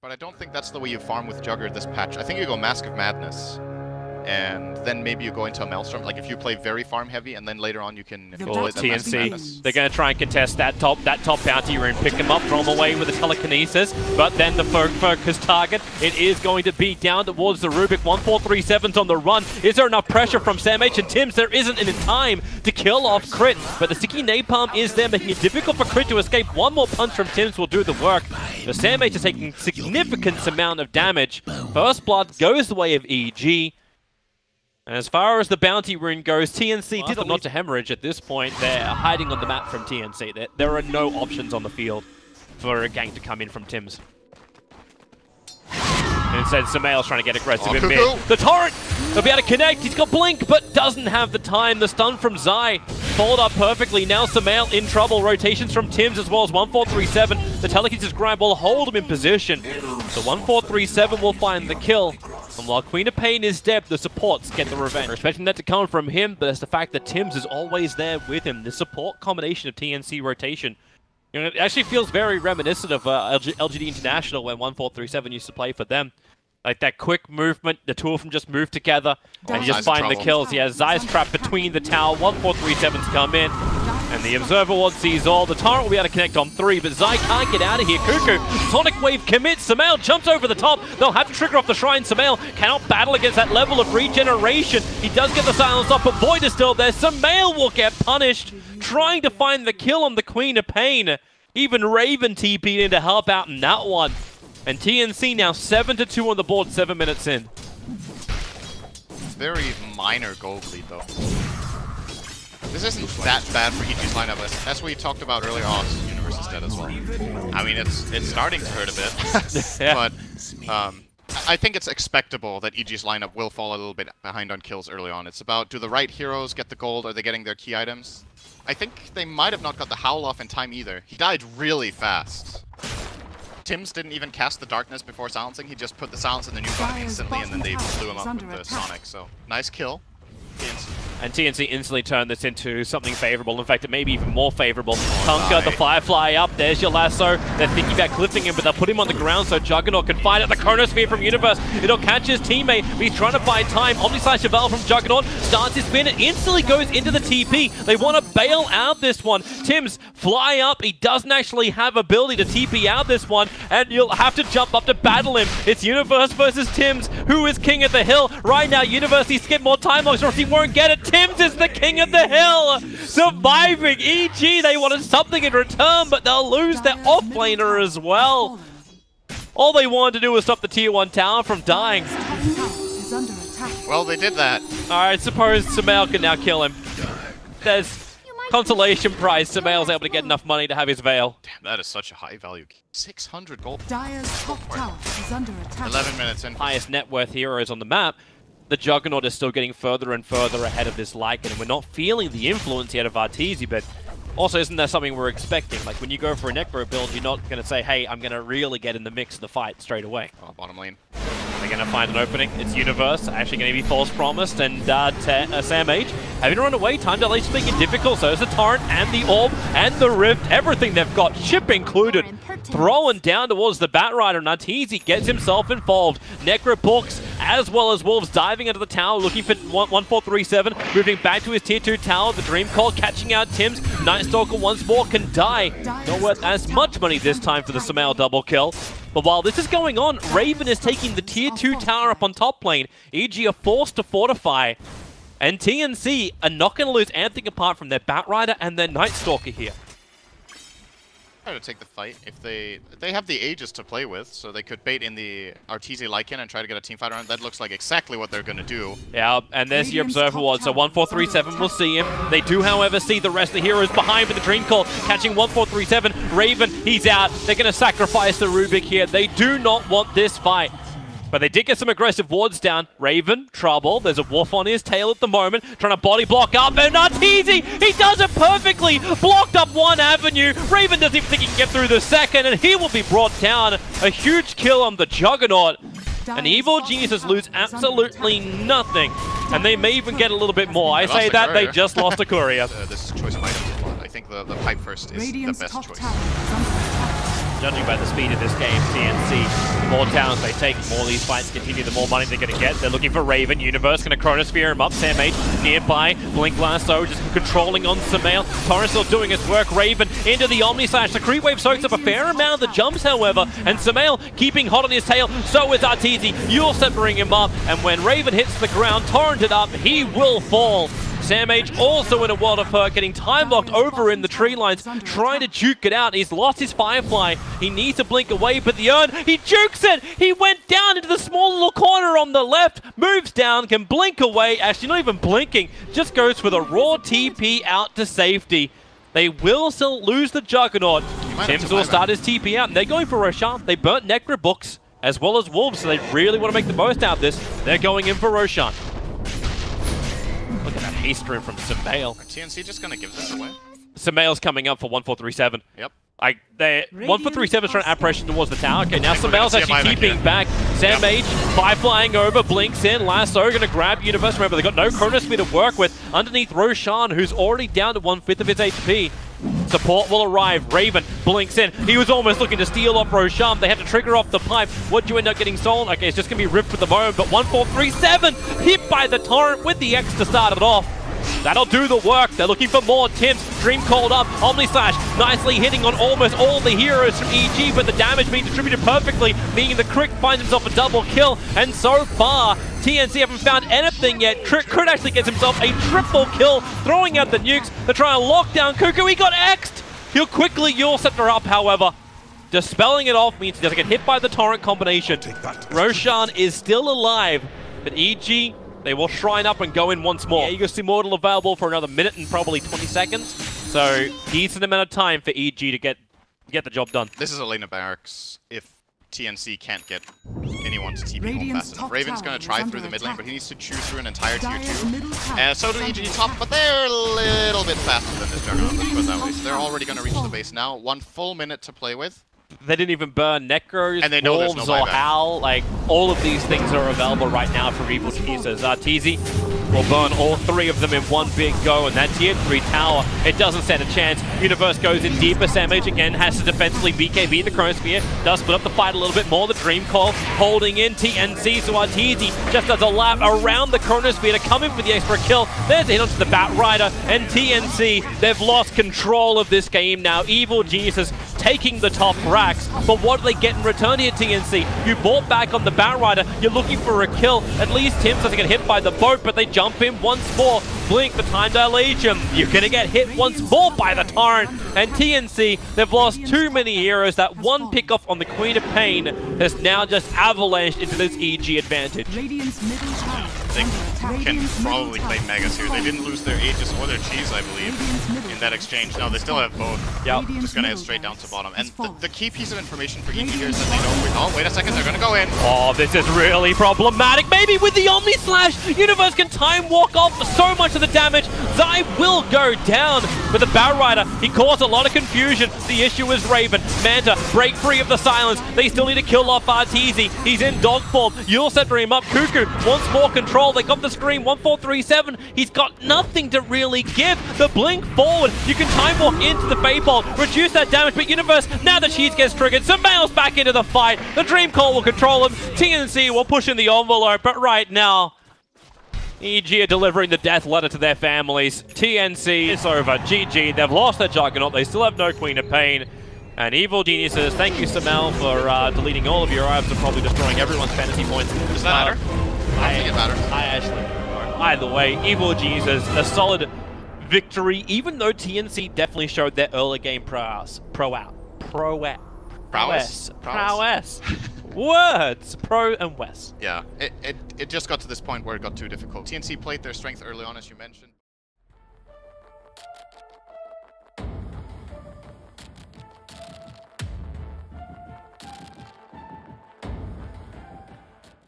But I don't think that's the way you farm with Jugger this patch. I think you go Mask of Madness, and then maybe you go into a Maelstrom. Like if you play very farm heavy, and then later on you can deploy the Mask of Madness. TnC, they're going to try and contest that top bounty rune, pick him up, throw him away with the telekinesis, but then the focus target, it is going to be down towards the Rubik. 1437's on the run. Is there enough pressure from SamH and Tims? There isn't in time to kill off Crit, but the sticky napalm is there, making it difficult for Crit to escape. One more punch from Tims will do the work. The SamH is taking significant amount of damage. First blood goes the way of EG. And as far as the bounty rune goes, TnC did not to hemorrhage at this point. They're hiding on the map from TnC. There are no options on the field for a gank to come in from Tims. Instead, Samael's trying to get aggressive in mid. The torrent! They'll be able to connect. He's got blink, but doesn't have the time. The stun from Zai followed up perfectly. Now Samael in trouble. Rotations from Tims as well as 1437. The telekinesis grab will hold him in position. So 1437 will find the kill. And while Queen of Pain is dead, the supports get the revenge. We're expecting that to come from him, but it's the fact that Tims is always there with him. The support combination of TnC rotation, you know, it actually feels very reminiscent of LGD International when 1437 used to play for them. Like that quick movement, the two of them just move together and you just find the kills. He has Zai's trapped between the tower, 1437's come in, and the Observer Ward sees all. The Torrent will be able to connect on 3, but Zai can't get out of here. Cuckoo, Sonic Wave commits, Samael jumps over the top. They'll have to trigger off the Shrine. Samael cannot battle against that level of regeneration. He does get the silence off, but Void is still there. Samael will get punished, trying to find the kill on the Queen of Pain. Even Raven TP'd in to help out in that one. And TnC now 7-2 on the board, 7 minutes in. Very minor gold lead though. This isn't that bad for EG's lineup. That's what you talked about earlier. Oh, Universe is dead as well. I mean, it's starting to hurt a bit. Yeah. But I think it's expectable that EG's lineup will fall a little bit behind on kills early on. It's about, do the right heroes get the gold? Are they getting their key items? I think they might have not got the Howl off in time either. He died really fast. Tims didn't even cast the darkness before silencing. He just put the silence in the new gun instantly, and then they blew him up with the Sonic. So nice kill. And TnC instantly turned this into something favorable. In fact, it may be even more favorable. Tonka, the Firefly up. There's your lasso. They're thinking about clipping him, but they'll put him on the ground so Juggernaut can find out the Chronosphere from Universe. It'll catch his teammate, but he's trying to buy time. Omnisci Chevelle from Juggernaut starts his spin. It instantly goes into the TP. They want to bail out this one. Tims fly up. He doesn't actually have ability to TP out this one, and you'll have to jump up to battle him. It's Universe versus Tims. Who is king of the hill? Right now, Universe, he skipped more time logs, or he won't get it. Tims is the king of the hill, surviving. EG, they wanted something in return, but they'll lose their offlaner as well. All they wanted to do was stop the tier 1 tower from dying. Well, they did that. I suppose Samael can now kill him. There's consolation prize. Samael's able to get enough money to have his veil. Damn, that is such a high value. 600 gold. Dire's top tower is under attack. 11 minutes in. Highest net worth heroes on the map. The Juggernaut is still getting further and further ahead of this Lycan, and we're not feeling the influence yet of Arteezy, but also isn't that something we're expecting? Like when you go for a Necro build, you're not going to say, hey, I'm going to really get in the mix of the fight straight away. Oh, bottom lane. They're going to find an opening. It's Universe, actually going to be False Promised, and SamH having to run away. Time dilation making it difficult, so is the Torrent and the Orb and the Rift. Everything they've got, ship included. Throwing down towards the Batrider, and Arteezy gets himself involved. Necro books, as well as Wolves diving into the tower, looking for 1437, moving back to his tier 2 tower. The Dream Call catching out Tims. Nightstalker once more can die. Not worth as much money this time for the Samael double kill. But while this is going on, Raven is taking the tier 2 tower up on top lane. EG are forced to fortify. And TnC are not going to lose anything apart from their Batrider and their Nightstalker here. Try to take the fight. If they have the Aegis to play with, so they could bait in the Arteezy Lycan and try to get a team fight around. That looks like exactly what they're going to do. Yeah, and there's your Observer Ward, so 1437 will see him. They do, however, see the rest of the heroes behind with the Dream Call, catching 1437. Raven, he's out. They're going to sacrifice the Rubik here. They do not want this fight. But they did get some aggressive wards down. Raven, trouble. There's a wolf on his tail at the moment, trying to body block up, and Arteezy, he does it perfectly! Blocked up one avenue. Raven doesn't even think he can get through the second, and he will be brought down. A huge kill on the Juggernaut. And Evil Geniuses lose absolutely nothing. And they may even get a little bit more. I say that, they just lost a courier. This choice of items a lot. I think the pipe first is the best choice. judging by the speed of this game, TnC, the more towns they take, the more these fights continue, the more money they're going to get. They're looking for Raven. Universe going to Chronosphere him up. Sam H nearby. Blink Lasso just controlling on Samael. Torrent still doing his work. Raven into the Omni Slash. The creep wave soaks up a fair amount of the jumps, however, and Samael keeping hot on his tail. So is Arteezy. You'll bring him up, and when Raven hits the ground, torrented up, he will fall. Sam H also in a world of hurt, getting time locked over in the tree lines, trying to juke it out. He's lost his Firefly. He needs to blink away, but the urn, he jukes it! He went down into the small little corner on the left, moves down, can blink away. Actually, not even blinking, just goes for the raw TP out to safety. They will still lose the Juggernaut. Tim's will start his TP out, and they're going for Roshan. They burnt Necro books as well as Wolves, so they really want to make the most out of this. They're going in for Roshan. Look at that haste room from Samael. Are TnC just going to give this away? Samael's coming up for 1437. Yep. 1437 is trying to add pressure towards the tower. Okay, now Samael's actually keeping back. Sam H, flying over, blinks in. Lasso going to grab Universe. Remember, they've got no Chronosphere to work with. Underneath Roshan, who's already down to 1/5 of his HP. Support will arrive. Raven blinks in. He was almost looking to steal off Roshan. They had to trigger off the pipe. What'd you end up getting stolen? Okay, it's just going to be ripped for the moment, but 1437 hit by the torrent with the X to start it off. That'll do the work. They're looking for more. Tim's Dream called up. Omni Slash nicely hitting on almost all the heroes from EG, but the damage being distributed perfectly, meaning the Crick finds himself a double kill. And so far, TnC haven't found anything yet. Crit actually gets himself a triple kill, throwing out the nukes to try and lock down Cuckoo. He got X'd. He'll quickly Yule Scepter up, however. Dispelling it off means he doesn't get hit by the torrent combination. Roshan is still alive, but EG, they will shrine up and go in once more. Aegis Immortal available for another minute and probably 20 seconds. So decent amount of time for EG to get the job done. This is a lane of barracks if TnC can't get anyone to TP home fast enough. Raven's going to try through the mid lane, but he needs to chew through an entire tier 2. So do EG top, but they're a little bit faster than this Juggernaut, let's put it that way. So they're already going to reach the base now. 1 full minute to play with. They didn't even burn Necros, and they know Wolves, or Howl. Like, all of these things are available right now for Evil Geniuses. Arteezy will burn all 3 of them in one big go, and that tier 3 tower, it doesn't stand a chance. Universe goes in deeper. Sam H again has to defensively BKB the Chronosphere, does split up the fight a little bit more. The Dream Call holding in TnC, so Arteezy just does a lap around the Chronosphere to come in for the extra kill. There's a hit onto the Bat Rider, and TnC, they've lost control of this game now. Evil Geniuses taking the top racks, but what do they get in return here, TnC? You bought back on the Bat Rider, you're looking for a kill. At least Tim doesn't get hit by the boat, but they jump in once more. Blink, the time dilation. You're gonna get hit once more by the torrent. And TnC, they've lost too many heroes. That one pickoff on the Queen of Pain has now just avalanched into this EG advantage. They can probably play Megas here. They didn't lose their Aegis or their Cheese, I believe, in that exchange. No, they still have both. Yep. Just gonna head straight down to bottom. And the key piece of information for EG here is that they know, oh, wait a second, they're gonna go in. Oh, this is really problematic. Maybe with the Omni Slash, Universe can time walk off so much of the damage. Zai will go down with the Bat Rider. He caused a lot of confusion. The issue is Raven. Manta, break free of the silence. They still need to kill off Arteezy. He's in dog form. You'll set him up. Cuckoo wants more control. They got the screen. 1437. He's got nothing to really give. The blink forward. You can time walk into the Faybolt, reduce that damage, but Universe, now the cheese gets triggered. Samael's back into the fight. The Dream Call will control him. TnC will push in the envelope, but right now, EG are delivering the death letter to their families. TnC is over. GG. They've lost their Juggernaut. They still have no Queen of Pain. And Evil Geniuses, thank you, Samael, for deleting all of your items and probably destroying everyone's fantasy points. Does that matter? I think it matters. I actually, either way, Evil Geniuses, a solid victory, even though TnC definitely showed their early game prowess. Words! Pro and West. Yeah, it just got to this point where it got too difficult. TnC played their strength early on, as you mentioned.